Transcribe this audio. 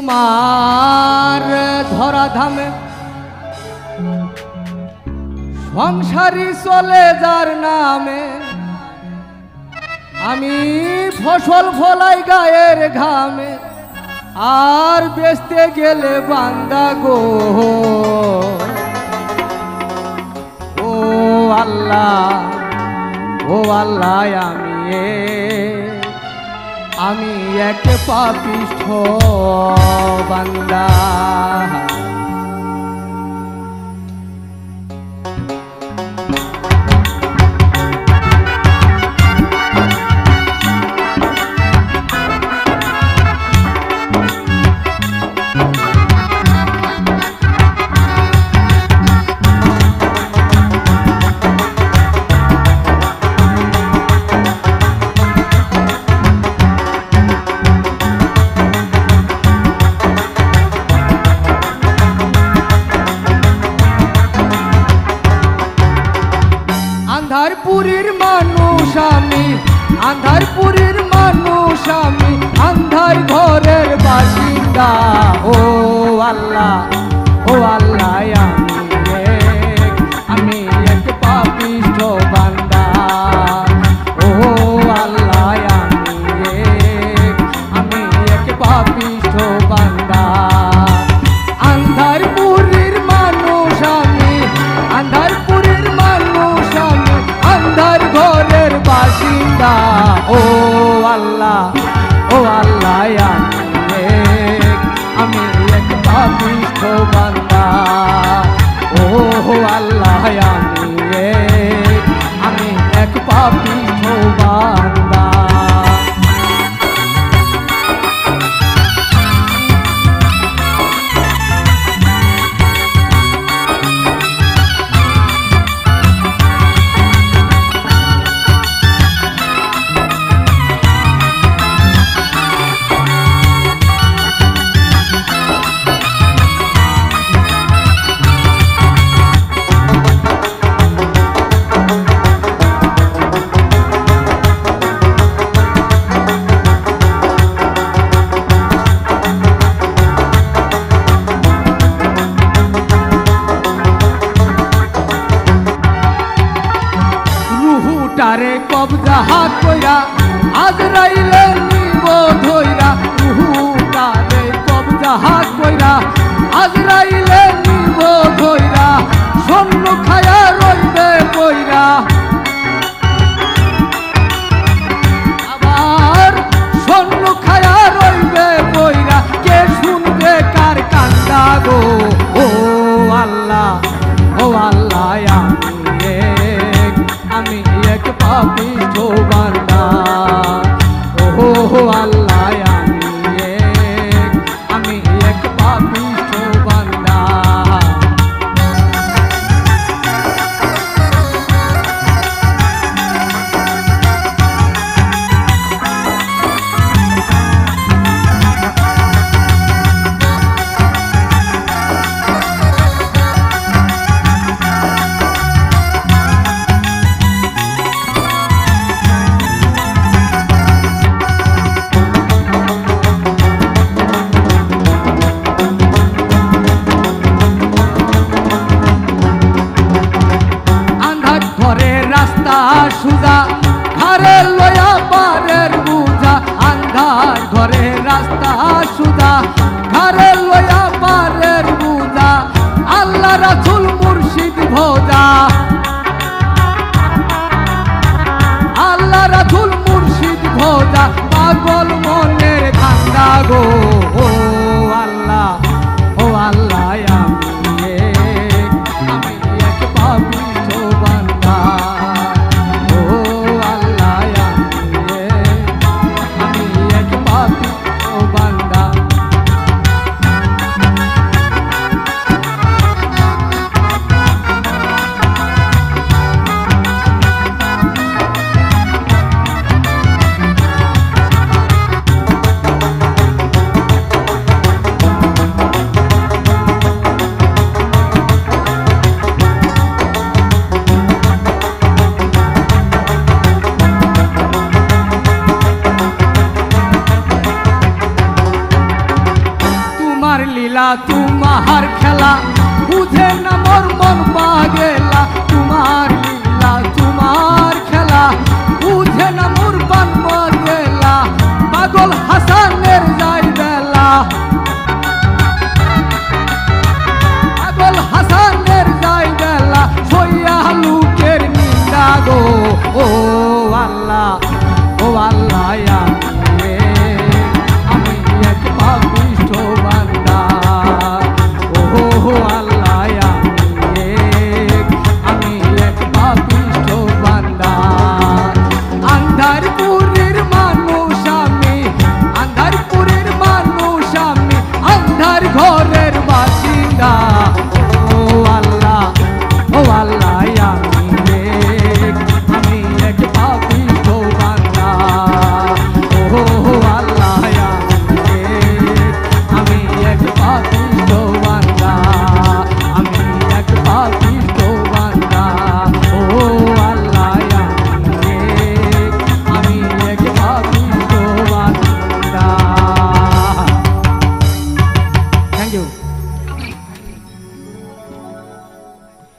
তোমার ধরাধামে সংসারী চলে যার নামে আমি ফসল ফলাই গায়ের ঘামে আর বেচতে গেলে বান্দা গো ও আল্লাহ আমি এক পাপিষ্ঠ বান্দা আন্ধারপুরের মানুষ আমি আন্ধার ঘরের বাসিন্দা ও আল্লাহ আমি এক পাপিষ্ঠ বান্দা ও আল্লাহ আমি এক পাপিষ্ঠ বান্দা আন্ধারপুরের মানুষ আমি আন্ধার ঘরের বাসিন্দা ও আল্লাহ আমি এক পাপিষ্ঠ বান্দা ও আল্লাহ আমি এক পাপিষ্ঠ বান্দা তারে কবজা হাত কইরা আজরাইলে নিব ধইরা তারে কবজা হাত কইরা আজরাইলে নিব ধইরা স্বর্ণ খায়া রইবে কইরা আবার স্বর্ণ খায়া রইবে কইরা কে শুনবে কার কান্দা গো ও আল্লাহ আমি এক পাপিষ্ঠ বান্দা ও আল্লাহ আমি এক পাপিষ্ঠ বান্দা সুজা ঘরে লয়া পারের বুঝা আন্ধার ঘরে রাস্তা সুজা ঘরে লয়া পারের বুঝা আল্লাহ রাসূল মুর্শিদ ভোজা আল্লাহ রাসূল মুর্শিদ ভোজা পাগল মনের ঠান্ডা গো ও আল্লাহ আমি এক পাপিষ্ঠ বান্দা লীলা তোমার খেলা বুঝে না মোর মন পাগেলা তোমার লীলা তোমার খেলা বুঝে না মোর মন পাগেলা পাগল হাসানের যাই বেলা পাগল হাসানের যাই বেলা সইয়া লোকের নিন্দা গো ও আল্লাহ আমি এক পাপিষ্ঠ বান্দা ও আল্লাহ আমি এক পাপিষ্ঠ বান্দা আন্ধারপুরের মানুষ আমি আন্ধার ঘর